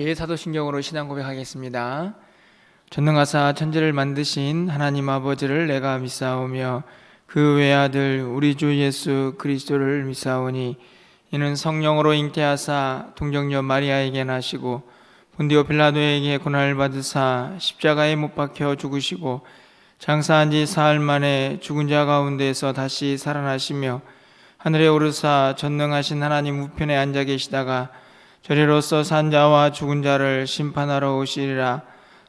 사도신경으로 신앙 고백하겠습니다. 전능하사 천지를 만드신 하나님 아버지를 내가 믿사오며 그 외아들 우리 주 예수 그리스도를 믿사오니 이는 성령으로 잉태하사 동정녀 마리아에게 나시고 본디오 빌라도에게 고난을 받으사 십자가에 못 박혀 죽으시고 장사한 지 사흘 만에 죽은 자 가운데서 다시 살아나시며 하늘에 오르사 전능하신 하나님 우편에 앉아 계시다가 저리로서 산 자와 죽은 자를 심판하러 오시리라.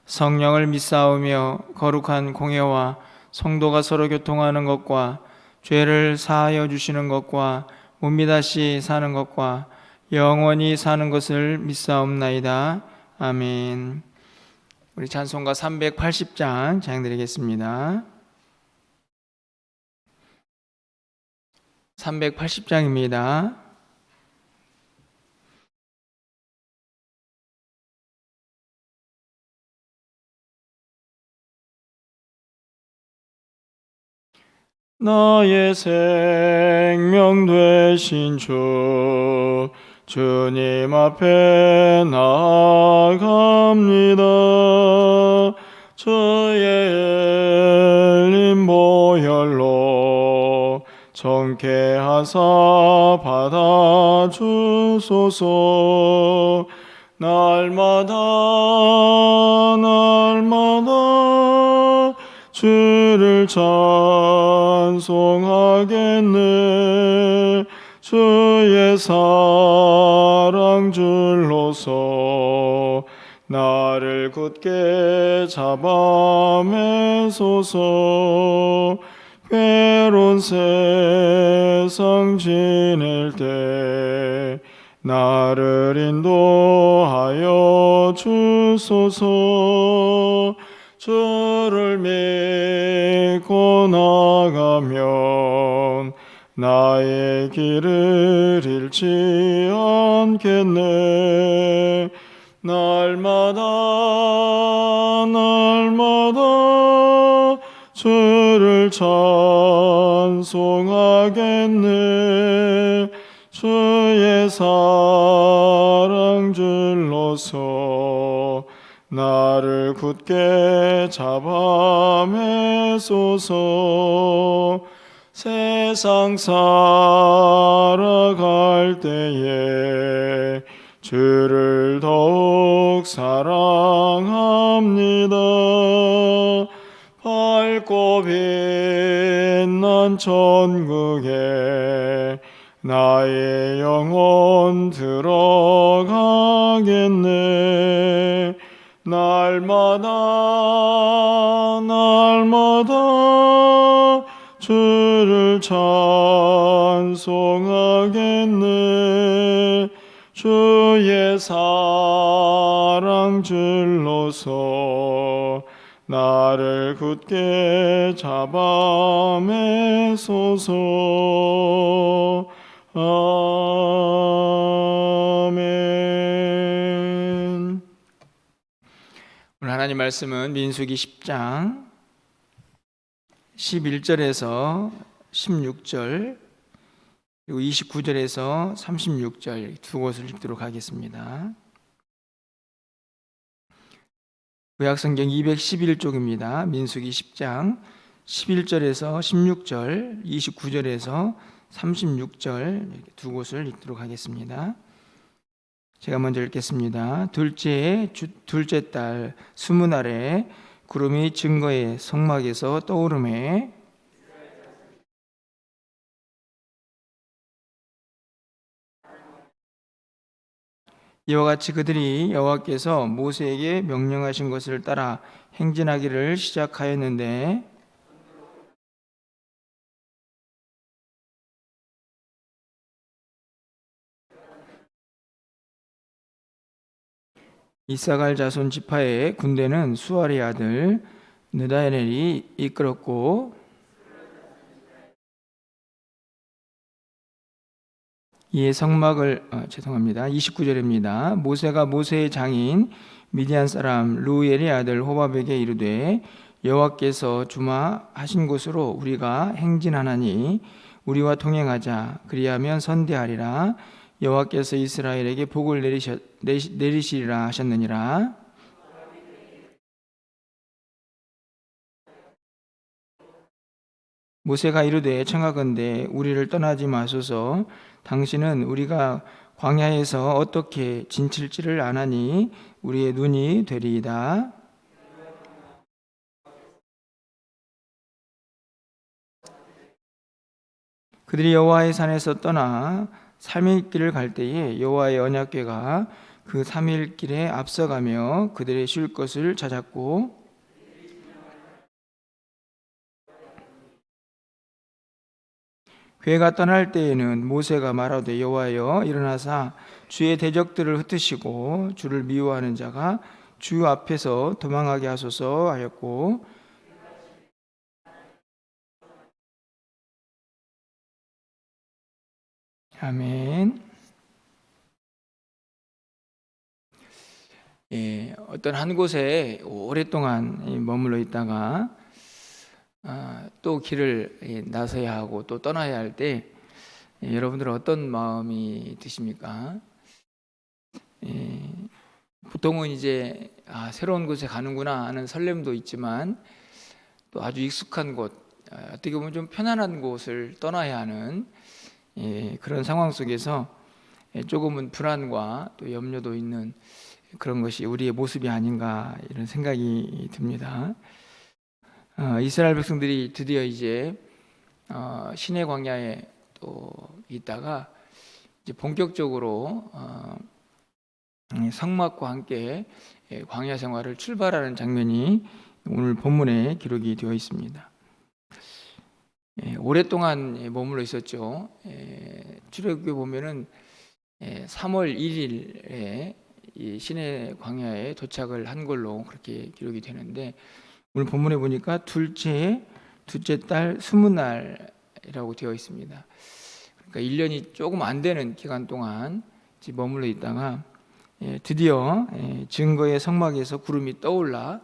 성령을 믿사오며 거룩한 공회와 성도가 서로 교통하는 것과 죄를 사하여 주시는 것과 몸이 다시 사는 것과 영원히 사는 것을 믿사옵나이다. 아멘. 우리 찬송가 380장 찬양드리겠습니다. 380장입니다. 나의 생명 되신 주 주님 앞에 나아갑니다. 저의 엘림 보혈로 정케하사 받아주소서. 날마다 주를 찬송하겠네. 주의 사랑 줄로서 나를 굳게 잡아매소서. 괴로운 세상 지낼 때 나를 인도하여 주소서. 주를 믿고 나가면 나의 길을 잃지 않겠네. 날마다 주를 찬송하겠네. 주의 사랑 줄로서 나를 굳게 잡아매소서. 세상 살아갈 때에 주를 더욱 사랑합니다. 밝고 빛난 천국에 나의 영혼 들어가겠네. 날마다 주를 찬송하겠네. 주의 사랑 줄로서 나를 굳게 잡아매소서. 아멘. 오늘 하나님 말씀은 민수기 10장 11절에서 16절 그리고 29절에서 36절 두 곳을 읽도록 하겠습니다. 구약성경 211쪽입니다. 민수기 10장 11절에서 16절, 29절에서 36절 이렇게 두 곳을 읽도록 하겠습니다. 제가 먼저 읽겠습니다. 둘째 달 스무날에 구름이 증거의 성막에서 떠오르매 이와 같이 그들이 여호와께서 모세에게 명령하신 것을 따라 행진하기를 시작하였는데 이사갈 자손 지파의 군대는 수알의 아들 느다넬이 이끌었고 이에 성막을 29절입니다. 모세가 모세의 장인 미디안 사람 루엘의 아들 호밥에게 이르되 여호와께서 주마하신 곳으로 우리가 행진하나니 우리와 동행하자. 그리하면 선대하리라. 여호와께서 이스라엘에게 복을 내리시리라 하셨느니라. 모세가 이르되 청하건대 우리를 떠나지 마소서. 당신은 우리가 광야에서 어떻게 지칠지를 아나니 우리의 눈이 되리이다. 그들이 여호와의 산에서 떠나 3일 길을 갈 때에 여호와의 언약궤가 그 3일 길에 앞서가며 그들의 쉴 것을 찾았고, 궤가 떠날 때에는 모세가 말하되 여호와여 일어나사 주의 대적들을 흩으시고 주를 미워하는 자가 주 앞에서 도망하게 하소서 하였고, 아멘. 어떤 한 곳에 오랫동안 머물러 있다가 또 길을 나서야 하고 또 떠나야 할 때 여러분들은 어떤 마음이 드십니까? 보통은 이제 새로운 곳에 가는구나 하는 설렘도 있지만 또 아주 익숙한 곳, 어떻게 보면 좀 편안한 곳을 떠나야 하는 그런 상황 속에서 조금은 불안과 또 염려도 있는 그런 것이 우리의 모습이 아닌가 이런 생각이 듭니다. 이스라엘 백성들이 드디어 이제 시내 광야에 또 있다가 이제 본격적으로 성막과 함께 광야 생활을 출발하는 장면이 오늘 본문에 기록이 되어 있습니다. 오랫동안 머물러 있었죠. 출애굽기에 보면은 3월 1일에 이 시내 광야에 도착을 한 걸로 그렇게 기록이 되는데, 오늘 본문에 보니까 둘째 달 20날이라고 되어 있습니다. 그러니까 1년이 조금 안 되는 기간 동안 머물러 있다가 드디어 증거의 성막에서 구름이 떠올라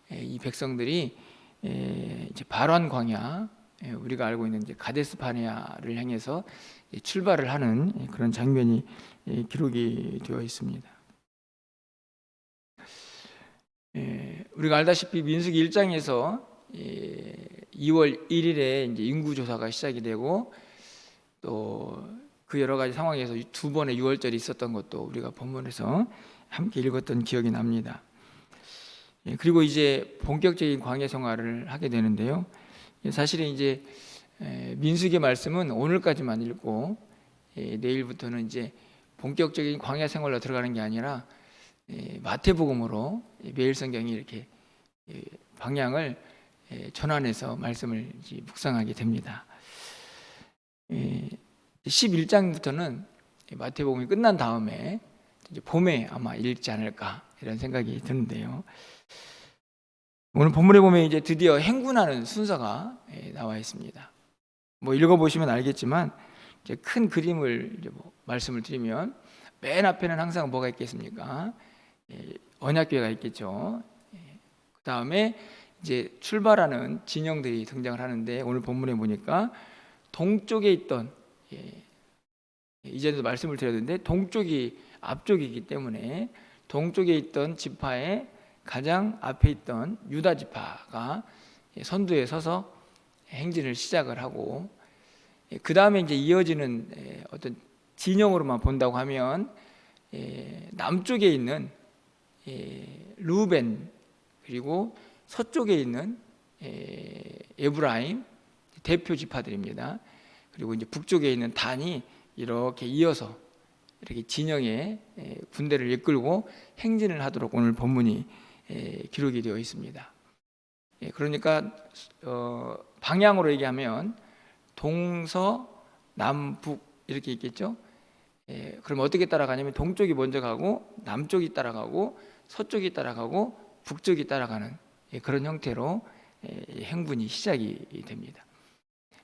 이 백성들이 이제 바란 광야, 우리가 알고 있는 이제 가데스 바네아를 향해서 출발을 하는 그런 장면이 기록이 되어 있습니다. 우리가 알다시피 민수기 1장에서 2월 1일에 이제 인구 조사가 시작이 되고 또 그 여러 가지 상황에서 두 번의 6월절이 있었던 것도 우리가 본문에서 함께 읽었던 기억이 납니다. 그리고 이제 본격적인 광야 생활을 하게 되는데요. 사실은 이제 민수기 말씀은 오늘까지만 읽고 내일부터는 이제 본격적인 광야 생활로 들어가는 게 아니라 마태복음으로 매일 성경이 이렇게 방향을 전환해서 말씀을 묵상하게 됩니다. 11장부터는 마태복음이 끝난 다음에 이제 봄에 아마 읽지 않을까 이런 생각이 드는데요. 오늘 본문에 보면 이제 드디어 행군하는 순서가 나와 있습니다. 뭐 읽어보시면 알겠지만 이제 큰 그림을 이제 말씀을 드리면 맨 앞에는 항상 뭐가 있겠습니까? 언약궤가 있겠죠. 그 다음에 이제 출발하는 진영들이 등장을 하는데, 오늘 본문에 보니까 동쪽에 있던, 이전에도 말씀을 드렸는데 동쪽이 앞쪽이기 때문에 동쪽에 있던 지파의 가장 앞에 있던 유다 지파가 선두에 서서 행진을 시작을 하고, 그 다음에 이제 이어지는 어떤 진영으로만 본다고 하면 남쪽에 있는 루벤, 그리고 서쪽에 있는 에브라임 대표 지파들입니다. 그리고 이제 북쪽에 있는 단이 이렇게 이어서 이렇게 진영의 군대를 이끌고 행진을 하도록 오늘 본문이 기록이 되어 있습니다. 그러니까 방향으로 얘기하면 동서 남북 이렇게 있겠죠. 그럼 어떻게 따라가냐면 동쪽이 먼저 가고 남쪽이 따라가고 서쪽이 따라가고 북쪽이 따라가는 그런 형태로 행군이 시작이 됩니다.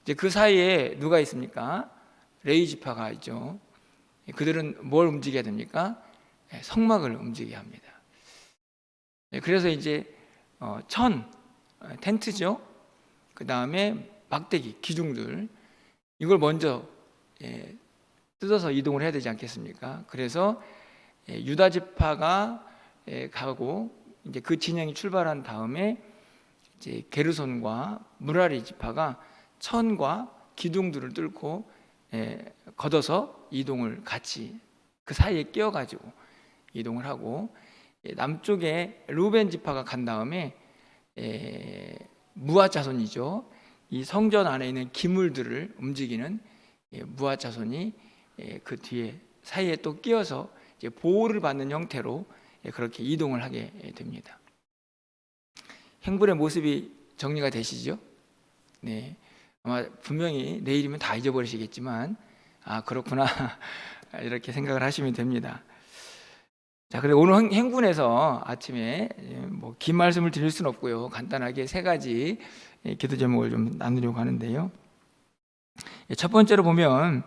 이제 그 사이에 누가 있습니까? 레위 지파가 있죠. 그들은 뭘 움직여야 됩니까? 성막을 움직여야 합니다. 그래서 이제 텐트죠. 그 다음에 막대기, 기둥들, 이걸 먼저 뜯어서 이동을 해야 되지 않겠습니까? 그래서 유다 지파가 가고 이제 그 진영이 출발한 다음에 이제 게르손과 무라리 지파가 천과 기둥들을 뚫고 걷어서 이동을 같이 그 사이에 끼어가지고 이동을 하고, 남쪽에 루벤 지파가 간 다음에 무아 자손이죠. 이 성전 안에 있는 기물들을 움직이는 무아 자손이 그 뒤에 사이에 또 끼어서 이제 보호를 받는 형태로 그렇게 이동을 하게 됩니다. 행군의 모습이 정리가 되시죠? 네, 아마 분명히 내일이면 다 잊어버리시겠지만 그렇구나 이렇게 생각을 하시면 됩니다. 자, 그리고 오늘 행군에서 아침에 뭐 긴 말씀을 드릴 수는 없고요. 간단하게 세 가지 기도 제목을 좀 나누려고 하는데요. 첫 번째로 보면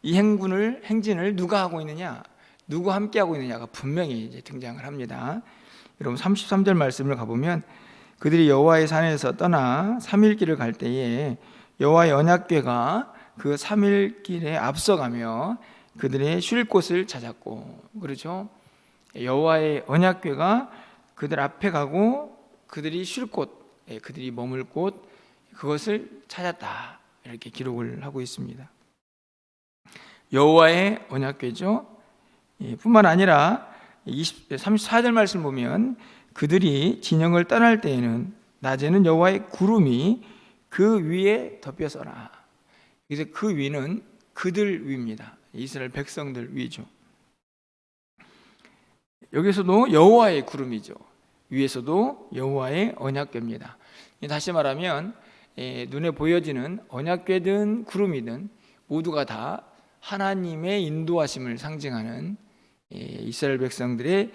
이 행진을 누가 하고 있느냐, 누구 함께 하고 있느냐가 분명히 이제 등장을 합니다. 여러분 33절 말씀을 가보면 그들이 여호와의 산에서 떠나 3일길을 갈 때에 여호와의 언약궤가 그 3일길에 앞서가며 그들의 쉴 곳을 찾았고, 그렇죠? 여호와의 언약궤가 그들 앞에 가고 그들이 쉴 곳, 그들이 머물 곳, 그것을 찾았다, 이렇게 기록을 하고 있습니다. 여호와의 언약궤죠. 뿐만 아니라 34절 말씀 보면 그들이 진영을 떠날 때에는 낮에는 여호와의 구름이 그 위에 덮여서라. 그래서 그 위는 그들 위입니다. 이스라엘 백성들 위죠. 여기서도 여호와의 구름이죠. 위에서도 여호와의 언약궤입니다. 다시 말하면 눈에 보여지는 언약궤든 구름이든 모두가 다 하나님의 인도하심을 상징하는 이스라엘 백성들의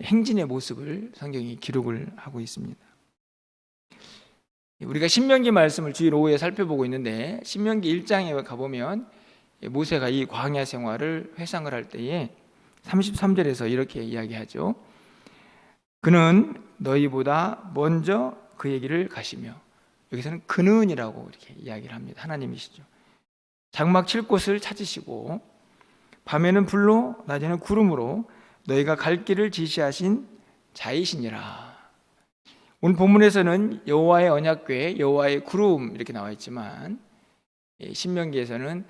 행진의 모습을 성경이 기록을 하고 있습니다. 우리가 신명기 말씀을 주일 오후에 살펴보고 있는데, 신명기 1장에 가보면 모세가 이 광야 생활을 회상을 할 때에 33절에서 이렇게 이야기하죠. 그는 너희보다 먼저 그의 길을 가시며, 여기서는 그는이라고 이렇게 이야기를 합니다. 하나님이시죠. 장막 칠 곳을 찾으시고 밤에는 불로 낮에는 구름으로 너희가 갈 길을 지시하신 자이시니라. 오늘 본문에서는 여호와의 언약궤, 여호와의 구름 이렇게 나와 있지만 신명기에서는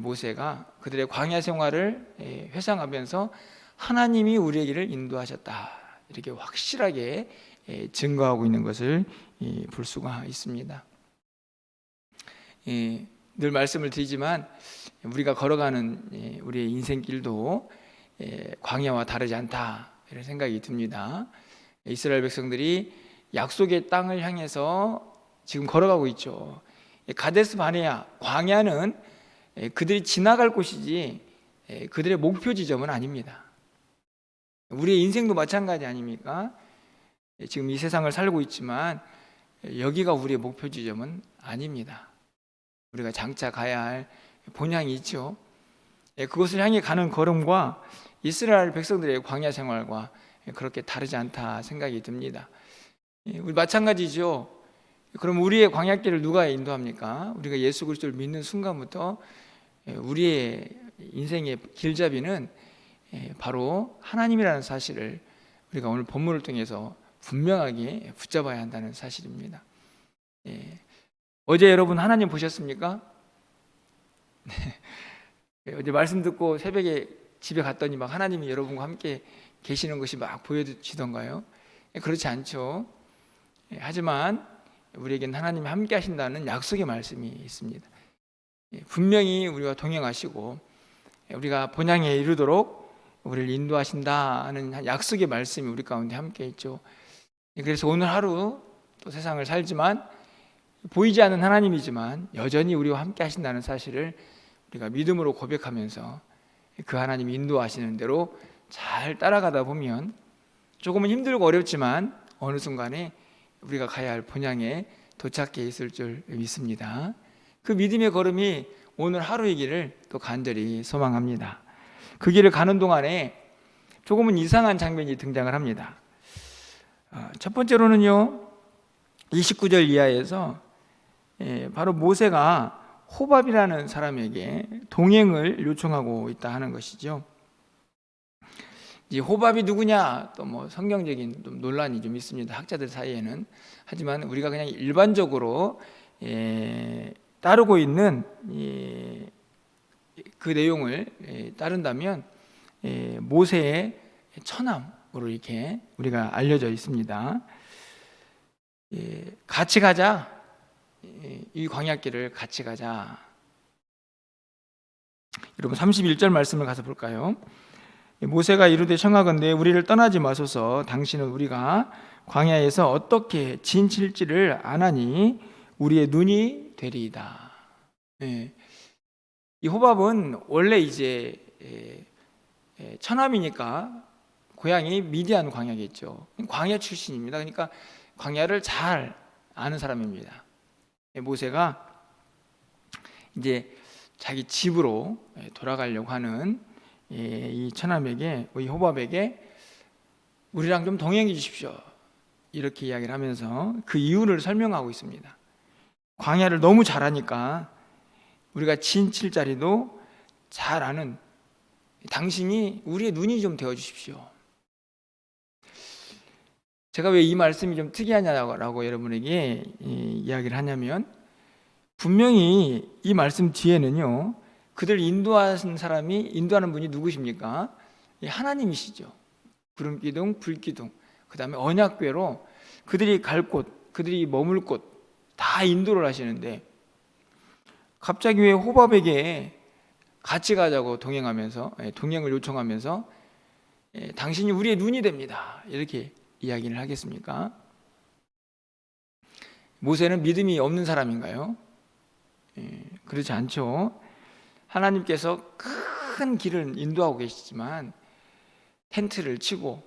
모세가 그들의 광야 생활을 회상하면서 하나님이 우리의 길을 인도하셨다, 이렇게 확실하게 증거하고 있는 것을 볼 수가 있습니다. 늘 말씀을 드리지만 우리가 걸어가는 우리의 인생길도 광야와 다르지 않다, 이런 생각이 듭니다. 이스라엘 백성들이 약속의 땅을 향해서 지금 걸어가고 있죠. 가데스 바네아, 광야는 그들이 지나갈 곳이지 그들의 목표 지점은 아닙니다. 우리의 인생도 마찬가지 아닙니까? 지금 이 세상을 살고 있지만 여기가 우리의 목표 지점은 아닙니다. 우리가 장차 가야 할 본향이 있죠. 그것을 향해 가는 걸음과 이스라엘 백성들의 광야 생활과 그렇게 다르지 않다 생각이 듭니다. 우리 마찬가지죠. 그럼 우리의 광야길을 누가 인도합니까? 우리가 예수 그리스도를 믿는 순간부터 우리의 인생의 길잡이는 바로 하나님이라는 사실을 우리가 오늘 본문을 통해서 분명하게 붙잡아야 한다는 사실입니다. 어제 여러분 하나님 보셨습니까? 어제 말씀 듣고 새벽에 집에 갔더니 막 하나님이 여러분과 함께 계시는 것이 막 보여지던가요? 그렇지 않죠. 하지만 우리에게는 하나님이 함께 하신다는 약속의 말씀이 있습니다. 분명히 우리와 동행하시고 우리가 본향에 이르도록 우리를 인도하신다는 약속의 말씀이 우리 가운데 함께 있죠. 그래서 오늘 하루 또 세상을 살지만 보이지 않는 하나님이지만 여전히 우리와 함께 하신다는 사실을 우리가 믿음으로 고백하면서 그 하나님이 인도하시는 대로 잘 따라가다 보면 조금은 힘들고 어렵지만 어느 순간에 우리가 가야 할 본향에 도착해 있을 줄 믿습니다. 그 믿음의 걸음이 오늘 하루의 길을 또 간절히 소망합니다. 그 길을 가는 동안에 조금은 이상한 장면이 등장을 합니다. 첫 번째로는요, 29절 이하에서 바로 모세가 호밥이라는 사람에게 동행을 요청하고 있다 하는 것이죠. 이 호밥이 누구냐, 또 뭐 성경적인 좀 논란이 좀 있습니다, 학자들 사이에는. 하지만 우리가 그냥 일반적으로 따르고 있는 그 내용을 따른다면 모세의 처남으로 이렇게 우리가 알려져 있습니다. 같이 가자, 이 광야길을 같이 가자. 여러분 31절 말씀을 가서 볼까요? 모세가 이르되 청하건대 우리를 떠나지 마소서. 당신은 우리가 광야에서 어떻게 진칠지를 아나니 우리의 눈이 되리이다. 이 호밥은 원래 이제 처남이니까 고향이 미디안 광야겠죠. 광야 출신입니다. 그러니까 광야를 잘 아는 사람입니다. 모세가 이제 자기 집으로 돌아가려고 하는 이 처남에게, 이 호밥에게 우리랑 좀 동행해 주십시오, 이렇게 이야기를 하면서 그 이유를 설명하고 있습니다. 광야를 너무 잘 아니까 우리가 진칠 자리도 잘 아는 당신이 우리의 눈이 좀 되어 주십시오. 제가 왜 이 말씀이 좀 특이하냐라고 여러분에게 이야기를 하냐면, 분명히 이 말씀 뒤에는요, 그들 인도하는 사람이, 인도하는 분이 누구십니까? 하나님이시죠. 구름기둥, 불기둥, 그 다음에 언약궤로 그들이 갈 곳, 그들이 머물 곳 다 인도를 하시는데, 갑자기 왜 호밥에게 같이 가자고 동행을 요청하면서 당신이 우리의 눈이 됩니다, 이렇게 이야기를 하겠습니까? 모세는 믿음이 없는 사람인가요? 그렇지 않죠. 하나님께서 큰 길을 인도하고 계시지만 텐트를 치고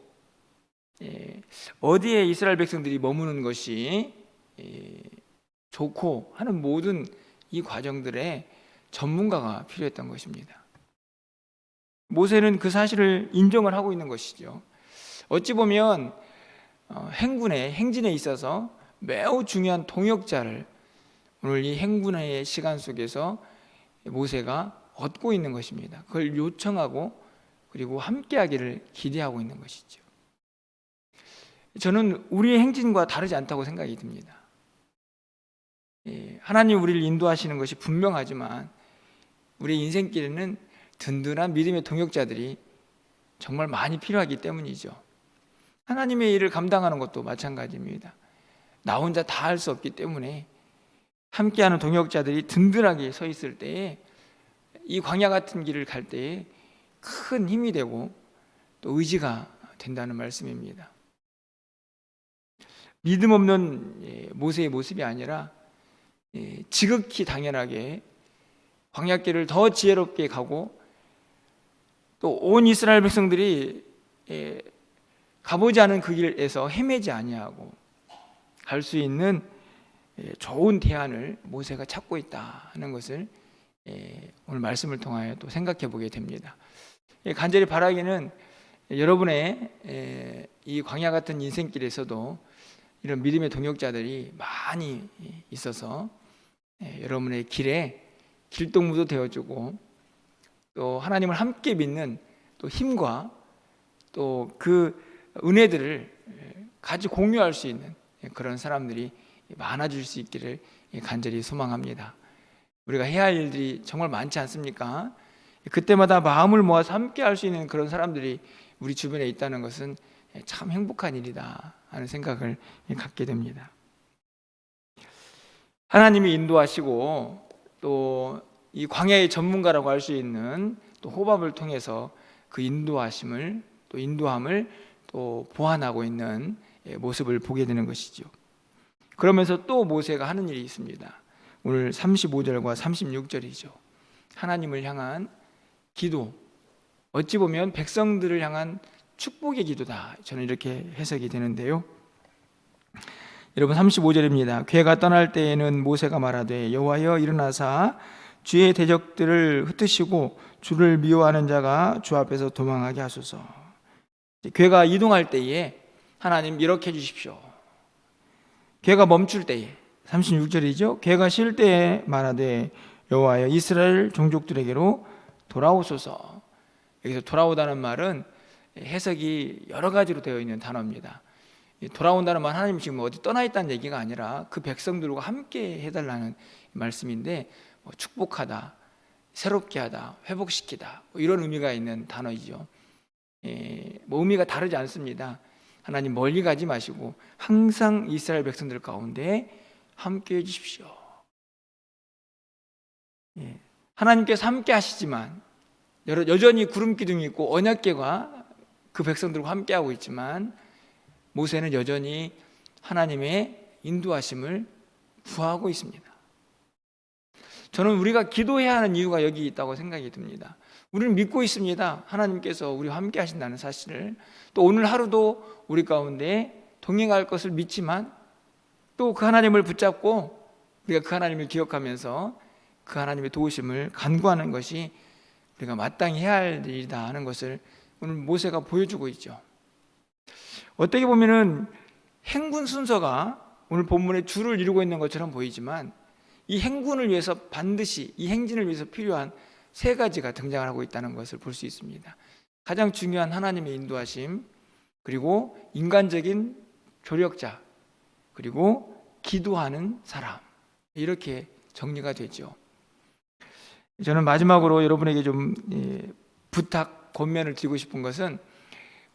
어디에 이스라엘 백성들이 머무는 것이 좋고 하는 모든 이 과정들에 전문가가 필요했던 것입니다. 모세는 그 사실을 인정을 하고 있는 것이죠. 어찌 보면 행진에 있어서 매우 중요한 동역자를 오늘 이 행군의 시간 속에서 모세가 얻고 있는 것입니다. 그걸 요청하고 그리고 함께하기를 기대하고 있는 것이죠. 저는 우리의 행진과 다르지 않다고 생각이 듭니다. 하나님 우리를 인도하시는 것이 분명하지만 우리의 인생길에는 든든한 믿음의 동역자들이 정말 많이 필요하기 때문이죠. 하나님의 일을 감당하는 것도 마찬가지입니다. 나 혼자 다 할 수 없기 때문에 함께하는 동역자들이 든든하게 서 있을 때에 이 광야 같은 길을 갈 때에 큰 힘이 되고 또 의지가 된다는 말씀입니다. 믿음 없는 모세의 모습이 아니라 지극히 당연하게 광야길을 더 지혜롭게 가고 또 온 이스라엘 백성들이 가보지 않은 그 길에서 헤매지 아니하고 갈 수 있는 좋은 대안을 모세가 찾고 있다 하는 것을 오늘 말씀을 통하여 또 생각해 보게 됩니다. 간절히 바라기는 여러분의 이 광야 같은 인생길에서도 이런 믿음의 동역자들이 많이 있어서 여러분의 길에 길동무도 되어주고 또 하나님을 함께 믿는 또 힘과 또 그 은혜들을 같이 공유할 수 있는 그런 사람들이 많아질 수 있기를 간절히 소망합니다. 우리가 해야 할 일들이 정말 많지 않습니까? 그때마다 마음을 모아서 함께 할 수 있는 그런 사람들이 우리 주변에 있다는 것은 참 행복한 일이다 하는 생각을 갖게 됩니다. 하나님이 인도하시고 또 이 광야의 전문가라고 할 수 있는 또 호밥을 통해서 그 인도함을 또 보완하고 있는 모습을 보게 되는 것이죠. 그러면서 또 모세가 하는 일이 있습니다. 오늘 35절과 36절이죠. 하나님을 향한 기도, 어찌 보면 백성들을 향한 축복의 기도다, 저는 이렇게 해석이 되는데요. 여러분 35절입니다. 괴가 떠날 때에는 모세가 말하되 여호와여 일어나사 주의 대적들을 흩으시고 주를 미워하는 자가 주 앞에서 도망하게 하소서. 괴가 이동할 때에 하나님 이렇게 해주십시오. 괴가 멈출 때에 36절이죠. 괴가 쉴 때에 말하되 여호와여 이스라엘 종족들에게로 돌아오소서. 여기서 돌아오다는 말은 해석이 여러 가지로 되어 있는 단어입니다. 돌아온다는 말, 하나님 지금 어디 떠나 있다는 얘기가 아니라 그 백성들과 함께 해달라는 말씀인데, 축복하다, 새롭게 하다, 회복시키다, 이런 의미가 있는 단어이죠. 의미가 다르지 않습니다. 하나님 멀리 가지 마시고 항상 이스라엘 백성들 가운데 함께 해주십시오. 하나님께서 함께 하시지만 여전히 구름 기둥이 있고 언약궤가 그 백성들과 함께하고 있지만, 모세는 여전히 하나님의 인도하심을 구하고 있습니다. 저는 우리가 기도해야 하는 이유가 여기 있다고 생각이 듭니다. 우리는 믿고 있습니다. 하나님께서 우리와 함께 하신다는 사실을. 또 오늘 하루도 우리 가운데 동행할 것을 믿지만, 또 그 하나님을 붙잡고 우리가 그 하나님을 기억하면서 그 하나님의 도우심을 간구하는 것이 우리가 마땅히 해야 할 일이다 하는 것을 오늘 모세가 보여주고 있죠. 어떻게 보면은 행군 순서가 오늘 본문의 주를 이루고 있는 것처럼 보이지만, 이 행군을 위해서 반드시, 이 행진을 위해서 필요한 세 가지가 등장을 하고 있다는 것을 볼 수 있습니다. 가장 중요한 하나님의 인도하심, 그리고 인간적인 조력자, 그리고 기도하는 사람, 이렇게 정리가 되죠. 저는 마지막으로 여러분에게 좀 부탁, 권면을 드리고 싶은 것은,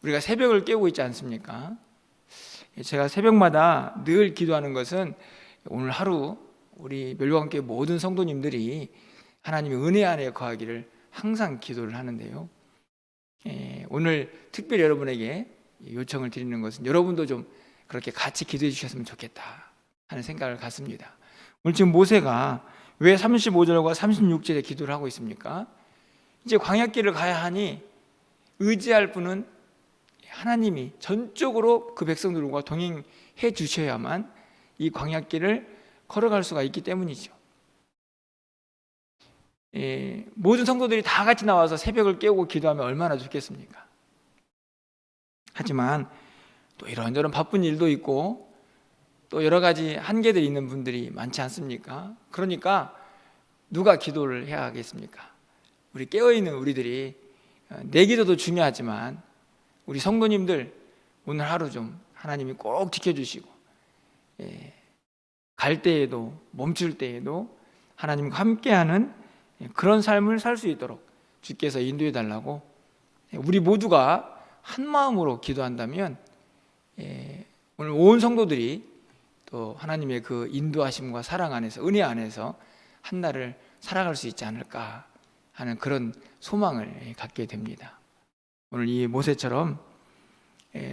우리가 새벽을 깨우고 있지 않습니까? 제가 새벽마다 늘 기도하는 것은, 오늘 하루 우리 멸관교회 모든 성도님들이 하나님의 은혜 안에 거하기를 항상 기도를 하는데요. 오늘 특별히 여러분에게 요청을 드리는 것은, 여러분도 좀 그렇게 같이 기도해 주셨으면 좋겠다 하는 생각을 갖습니다. 오늘 지금 모세가 왜 35절과 36절에 기도를 하고 있습니까? 이제 광야길을 가야 하니 의지할 분은 하나님이 전적으로 그 백성들과 동행해 주셔야만 이 광야길을 걸어갈 수가 있기 때문이죠. 모든 성도들이 다 같이 나와서 새벽을 깨우고 기도하면 얼마나 좋겠습니까? 하지만 또 이런저런 바쁜 일도 있고 또 여러 가지 한계들이 있는 분들이 많지 않습니까? 그러니까 누가 기도를 해야 하겠습니까? 우리 깨어있는 우리들이, 내 기도도 중요하지만 우리 성도님들 오늘 하루 좀 하나님이 꼭 지켜주시고, 갈 때에도 멈출 때에도 하나님과 함께하는 그런 삶을 살 수 있도록 주께서 인도해 달라고, 우리 모두가 한 마음으로 기도한다면 오늘 온 성도들이 또 하나님의 그 인도하심과 사랑 안에서, 은혜 안에서 한 날을 살아갈 수 있지 않을까 하는 그런 소망을 갖게 됩니다. 오늘 이 모세처럼,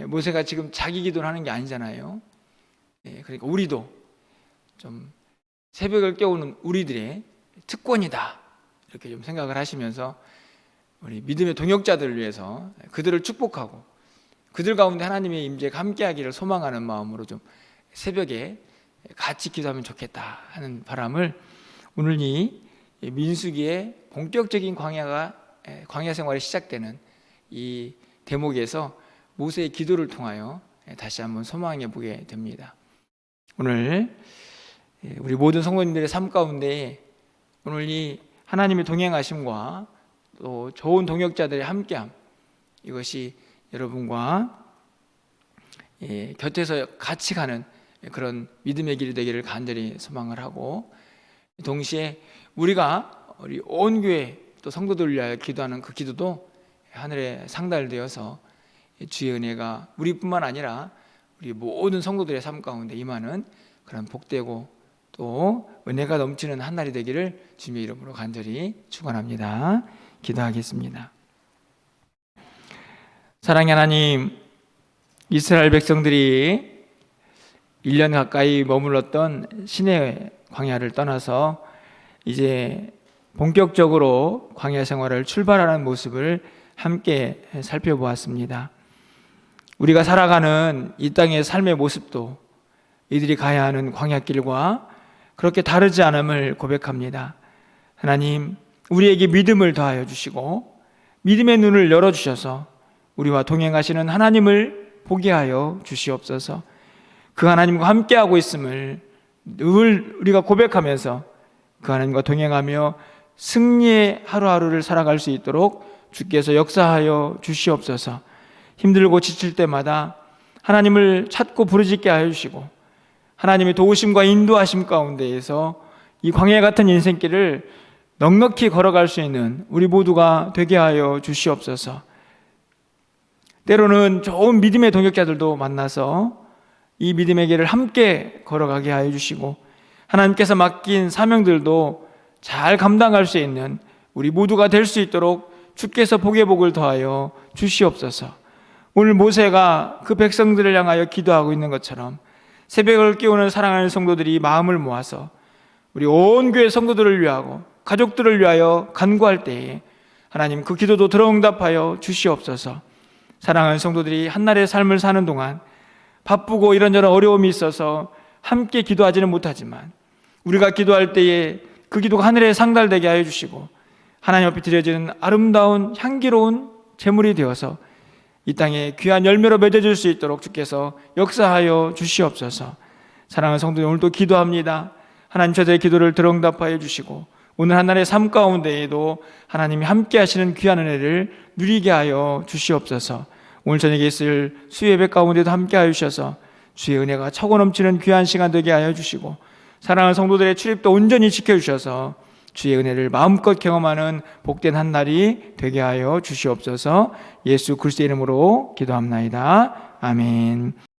모세가 지금 자기 기도를 하는 게 아니잖아요. 그러니까 우리도 좀 새벽을 깨우는 우리들의 특권이다, 이렇게 좀 생각을 하시면서 우리 믿음의 동역자들을 위해서 그들을 축복하고 그들 가운데 하나님의 임재가 함께하기를 소망하는 마음으로 좀 새벽에 같이 기도하면 좋겠다 하는 바람을, 오늘 이 민수기의 본격적인 광야 생활이 시작되는 이 대목에서 모세의 기도를 통하여 다시 한번 소망해 보게 됩니다. 오늘 우리 모든 성도님들의 삶 가운데 오늘 이 하나님의 동행하심과 또 좋은 동역자들의 함께함, 이것이 여러분과 곁에서 같이 가는 그런 믿음의 길이 되기를 간절히 소망을 하고, 동시에 우리가 우리 온 교회 또 성도들을 위하여 기도하는 그 기도도 하늘에 상달되어서 주의 은혜가 우리뿐만 아니라 우리 모든 성도들의 삶 가운데 임하는 그런 복되고 또 은혜가 넘치는 한 날이 되기를 주님의 이름으로 간절히 축원합니다. 기도하겠습니다. 사랑의 하나님, 이스라엘 백성들이 1년 가까이 머물렀던 시내 광야를 떠나서 이제 본격적으로 광야 생활을 출발하는 모습을 함께 살펴보았습니다. 우리가 살아가는 이 땅의 삶의 모습도 이들이 가야 하는 광야길과 그렇게 다르지 않음을 고백합니다. 하나님, 우리에게 믿음을 더하여 주시고 믿음의 눈을 열어주셔서 우리와 동행하시는 하나님을 보게 하여 주시옵소서. 그 하나님과 함께하고 있음을 늘 우리가 고백하면서 그 하나님과 동행하며 승리의 하루하루를 살아갈 수 있도록 주께서 역사하여 주시옵소서. 힘들고 지칠 때마다 하나님을 찾고 부르짖게 하여 주시고 하나님의 도우심과 인도하심 가운데에서 이 광야 같은 인생길을 넉넉히 걸어갈 수 있는 우리 모두가 되게 하여 주시옵소서. 때로는 좋은 믿음의 동역자들도 만나서 이 믿음의 길을 함께 걸어가게 하여 주시고 하나님께서 맡긴 사명들도 잘 감당할 수 있는 우리 모두가 될 수 있도록 주께서 복의 복을 더하여 주시옵소서. 오늘 모세가 그 백성들을 향하여 기도하고 있는 것처럼 새벽을 깨우는 사랑하는 성도들이 마음을 모아서 우리 온 교회 성도들을 위하고 가족들을 위하여 간구할 때에 하나님 그 기도도 들어응답하여 주시옵소서. 사랑하는 성도들이 한날의 삶을 사는 동안 바쁘고 이런저런 어려움이 있어서 함께 기도하지는 못하지만 우리가 기도할 때에 그 기도가 하늘에 상달되게 하여 주시고 하나님 앞에 드려지는 아름다운 향기로운 제물이 되어서 이 땅에 귀한 열매로 맺어질 수 있도록 주께서 역사하여 주시옵소서. 사랑하는 성도들, 오늘도 기도합니다. 하나님 저들의 기도를 들어응답하여 주시고 오늘 한날의 삶 가운데에도 하나님이 함께 하시는 귀한 은혜를 누리게 하여 주시옵소서. 오늘 저녁에 있을 수예배 가운데도 함께 하여 주셔서 주의 은혜가 차고 넘치는 귀한 시간 되게 하여 주시고 사랑하는 성도들의 출입도 온전히 지켜주셔서 주의 은혜를 마음껏 경험하는 복된 한 날이 되게 하여 주시옵소서. 예수 그리스도의 이름으로 기도합나이다. 아멘.